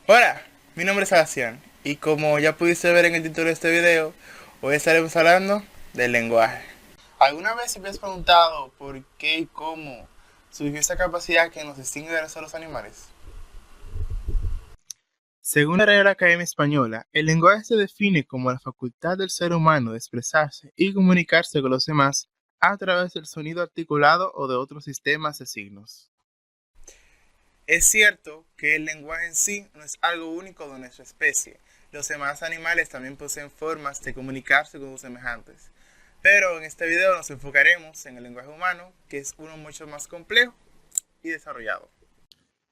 Hola, mi nombre es Sebastián y como ya pudiste ver en el título de este video, hoy estaremos hablando del lenguaje. ¿Alguna vez te has preguntado por qué y cómo surgió esta capacidad que nos distingue de los otros animales? Según la Real Academia Española, el lenguaje se define como la facultad del ser humano de expresarse y comunicarse con los demás a través del sonido articulado o de otros sistemas de signos. Es cierto que el lenguaje en sí no es algo único de nuestra especie. Los demás animales también poseen formas de comunicarse con sus semejantes. Pero en este video nos enfocaremos en el lenguaje humano, que es uno mucho más complejo y desarrollado.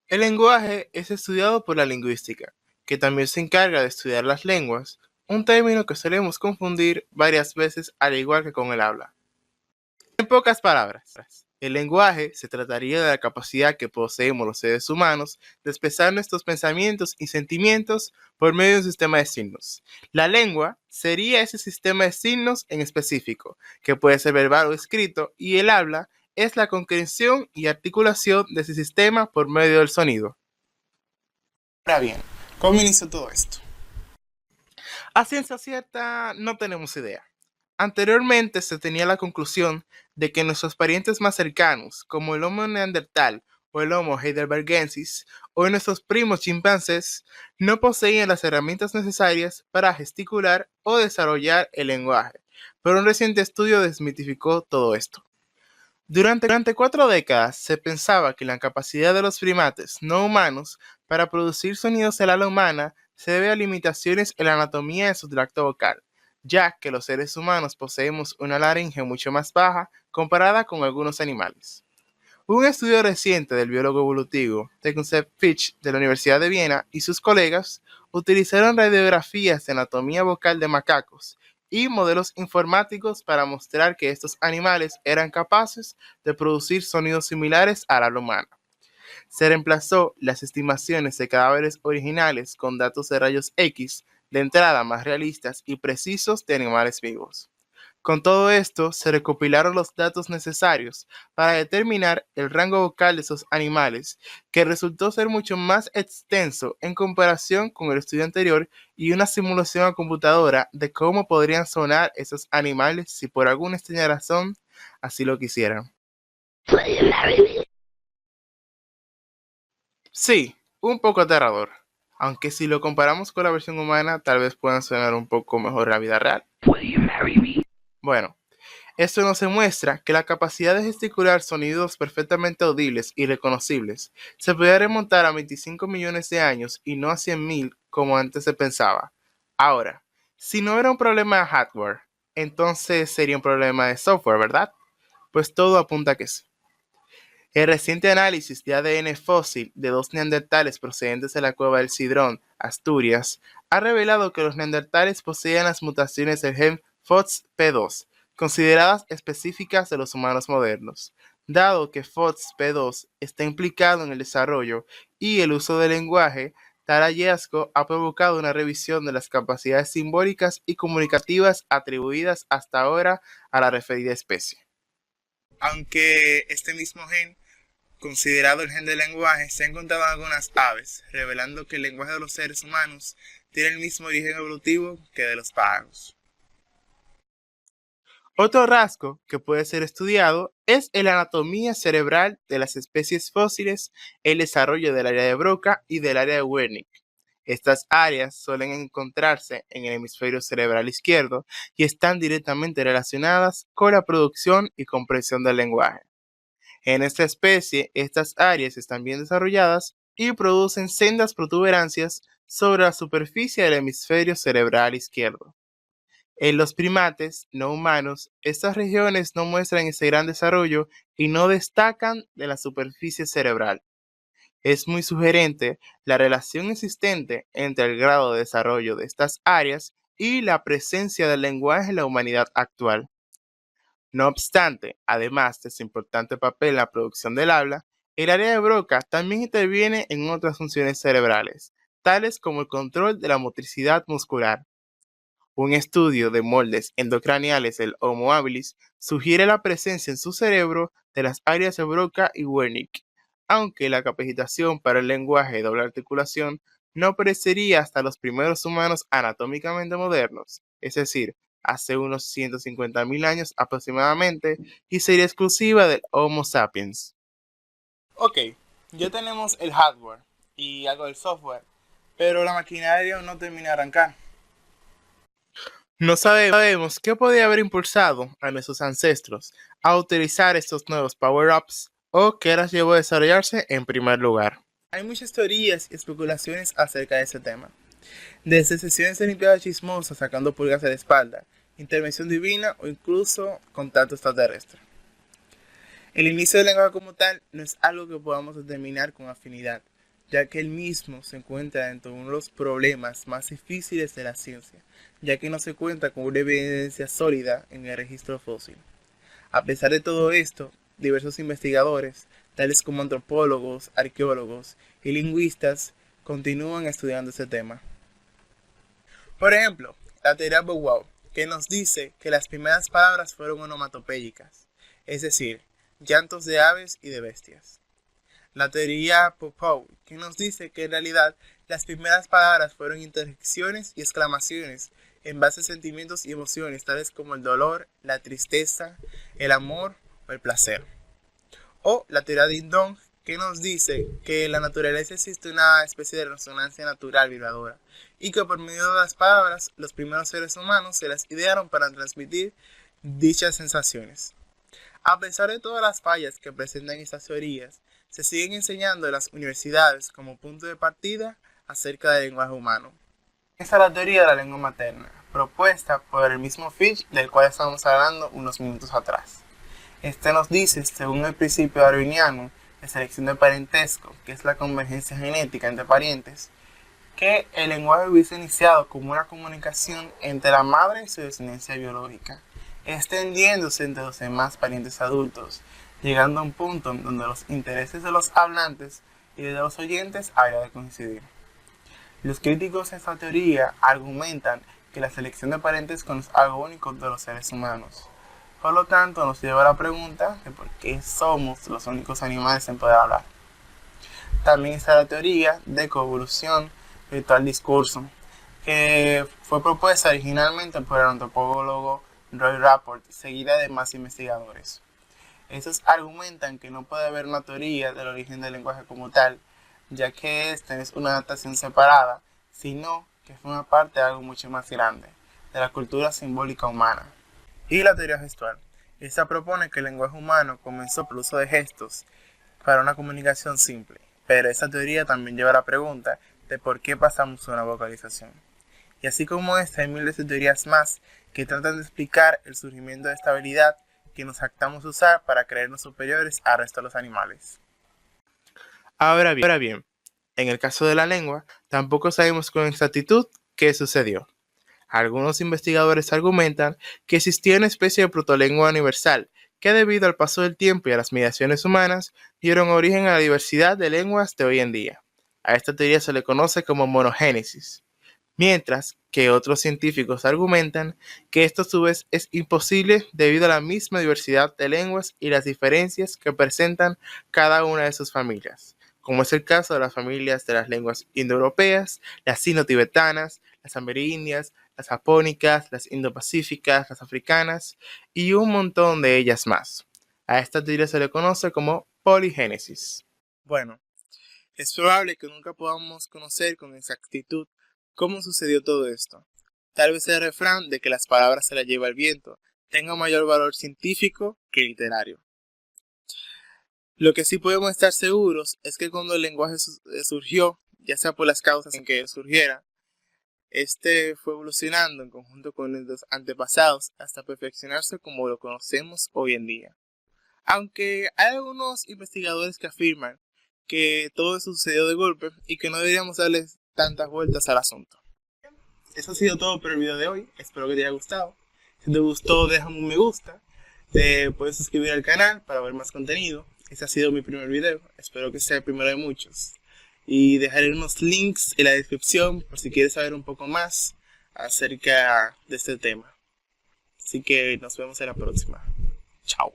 El lenguaje es estudiado por la lingüística, que también se encarga de estudiar las lenguas, un término que solemos confundir varias veces al igual que con el habla. En pocas palabras, el lenguaje se trataría de la capacidad que poseemos los seres humanos de expresar nuestros pensamientos y sentimientos por medio de un sistema de signos. La lengua sería ese sistema de signos en específico, que puede ser verbal o escrito, y el habla es la concreción y articulación de ese sistema por medio del sonido. Ahora bien, ¿cómo inició todo esto? A ciencia cierta no tenemos idea. Anteriormente se tenía la conclusión de que nuestros parientes más cercanos, como el Homo neandertal o el Homo heidelbergensis, o nuestros primos chimpancés, no poseían las herramientas necesarias para gesticular o desarrollar el lenguaje, pero un reciente estudio desmitificó todo esto. Durante 4 décadas se pensaba que la capacidad de los primates no humanos para producir sonidos del habla humana se debe a limitaciones en la anatomía de su tracto vocal, ya que los seres humanos poseemos una laringe mucho más baja comparada con algunos animales. Un estudio reciente del biólogo evolutivo Tecumseh Fitch de la Universidad de Viena y sus colegas utilizaron radiografías de anatomía vocal de macacos y modelos informáticos para mostrar que estos animales eran capaces de producir sonidos similares al habla humana. Se reemplazó las estimaciones de cadáveres originales con datos de rayos X de entrada más realistas y precisos de animales vivos. Con todo esto, se recopilaron los datos necesarios para determinar el rango vocal de esos animales, que resultó ser mucho más extenso en comparación con el estudio anterior y una simulación a computadora de cómo podrían sonar esos animales si por alguna extraña razón así lo quisieran. Sí, un poco aterrador, aunque si lo comparamos con la versión humana tal vez puedan sonar un poco mejor en la vida real. Bueno, esto nos demuestra que la capacidad de gesticular sonidos perfectamente audibles y reconocibles se puede remontar a 25 millones de años y no a 100.000 como antes se pensaba. Ahora, si no era un problema de hardware, entonces sería un problema de software, ¿verdad? Pues todo apunta a que sí. El reciente análisis de ADN fósil de dos neandertales procedentes de la cueva del Cidrón, Asturias, ha revelado que los neandertales poseían las mutaciones del gen FOXP2, consideradas específicas de los humanos modernos. Dado que FOXP2 está implicado en el desarrollo y el uso del lenguaje, tal hallazgo ha provocado una revisión de las capacidades simbólicas y comunicativas atribuidas hasta ahora a la referida especie. Aunque este mismo gen considerado el gen del lenguaje, se ha encontrado en algunas aves, revelando que el lenguaje de los seres humanos tiene el mismo origen evolutivo que de los pájaros. Otro rasgo que puede ser estudiado es la anatomía cerebral de las especies fósiles, el desarrollo del área de Broca y del área de Wernicke. Estas áreas suelen encontrarse en el hemisferio cerebral izquierdo y están directamente relacionadas con la producción y comprensión del lenguaje. En esta especie, estas áreas están bien desarrolladas y producen sendas protuberancias sobre la superficie del hemisferio cerebral izquierdo. En los primates no humanos, estas regiones no muestran ese gran desarrollo y no destacan de la superficie cerebral. Es muy sugerente la relación existente entre el grado de desarrollo de estas áreas y la presencia del lenguaje en la humanidad actual. No obstante, además de su importante papel en la producción del habla, el área de Broca también interviene en otras funciones cerebrales, tales como el control de la motricidad muscular. Un estudio de moldes endocraniales del Homo habilis sugiere la presencia en su cerebro de las áreas de Broca y Wernicke, aunque la capacitación para el lenguaje de doble articulación no aparecería hasta los primeros humanos anatómicamente modernos, es decir, hace unos 150.000 años aproximadamente, y sería exclusiva del Homo sapiens. Ok, ya tenemos el hardware y algo del software, pero la maquinaria no termina de arrancar. No sabemos qué podría haber impulsado a nuestros ancestros a utilizar estos nuevos power-ups o qué las llevó a desarrollarse en primer lugar. Hay muchas teorías y especulaciones acerca de ese tema. Desde sesiones de limpieza chismosa sacando pulgas de la espalda, intervención divina o incluso contacto extraterrestre. El inicio del lenguaje como tal no es algo que podamos determinar con afinidad, ya que el mismo se encuentra dentro de uno de los problemas más difíciles de la ciencia, ya que no se cuenta con una evidencia sólida en el registro fósil. A pesar de todo esto, diversos investigadores, tales como antropólogos, arqueólogos y lingüistas, continúan estudiando este tema. Por ejemplo, la teoría Bow-Wow, que nos dice que las primeras palabras fueron onomatopéyicas, es decir, llantos de aves y de bestias. La teoría Popow, que nos dice que en realidad las primeras palabras fueron interjecciones y exclamaciones en base a sentimientos y emociones tales como el dolor, la tristeza, el amor o el placer. O la teoría Ding Dong, que nos dice que en la naturaleza existe una especie de resonancia natural vibradora y que por medio de las palabras los primeros seres humanos se las idearon para transmitir dichas sensaciones. A pesar de todas las fallas que presentan estas teorías, se siguen enseñando en las universidades como punto de partida acerca del lenguaje humano. Esta es la teoría de la lengua materna, propuesta por el mismo Fish del cual estábamos hablando unos minutos atrás. Este nos dice, según el principio darwiniano de selección de parentesco, que es la convergencia genética entre parientes, que el lenguaje hubiese iniciado como una comunicación entre la madre y su descendencia biológica, extendiéndose entre los demás parientes adultos, llegando a un punto en donde los intereses de los hablantes y de los oyentes habrían de coincidir. Los críticos de esta teoría argumentan que la selección de parentesco no es algo único de los seres humanos. Por lo tanto, nos lleva a la pregunta de por qué somos los únicos animales en poder hablar. También está la teoría de coevolución virtual discurso, que fue propuesta originalmente por el antropólogo Roy Rapport, seguida de más investigadores. Estos argumentan que no puede haber una teoría del origen del lenguaje como tal, ya que esta es una adaptación separada, sino que forma parte de algo mucho más grande, de la cultura simbólica humana. Y la teoría gestual. Esta propone que el lenguaje humano comenzó por el uso de gestos para una comunicación simple, pero esta teoría también lleva a la pregunta de por qué pasamos a una vocalización. Y así como esta, hay miles de teorías más que tratan de explicar el surgimiento de esta habilidad que nos jactamos de usar para creernos superiores al resto de los animales. Ahora bien, en el caso de la lengua, tampoco sabemos con exactitud qué sucedió. Algunos investigadores argumentan que existía una especie de protolengua universal que debido al paso del tiempo y a las mediaciones humanas dieron origen a la diversidad de lenguas de hoy en día. A esta teoría se le conoce como monogénesis, mientras que otros científicos argumentan que esto a su vez es imposible debido a la misma diversidad de lenguas y las diferencias que presentan cada una de sus familias, como es el caso de las familias de las lenguas indoeuropeas, las sino-tibetanas, las amerindias, las japónicas, las indo-pacíficas, las africanas y un montón de ellas más. A esta teoría se le conoce como poligénesis. Bueno, es probable que nunca podamos conocer con exactitud cómo sucedió todo esto. Tal vez el refrán de que las palabras se las lleva el viento tenga mayor valor científico que literario. Lo que sí podemos estar seguros es que cuando el lenguaje surgió, ya sea por las causas en que surgiera, este fue evolucionando en conjunto con los antepasados hasta perfeccionarse como lo conocemos hoy en día. Aunque hay algunos investigadores que afirman que todo eso sucedió de golpe y que no deberíamos darle tantas vueltas al asunto. Eso ha sido todo por el video de hoy, espero que te haya gustado. Si te gustó, déjame un me gusta, te puedes suscribir al canal para ver más contenido. Este ha sido mi primer video, espero que sea el primero de muchos. Y dejaré unos links en la descripción por si quieres saber un poco más acerca de este tema. Así que nos vemos en la próxima. Chao.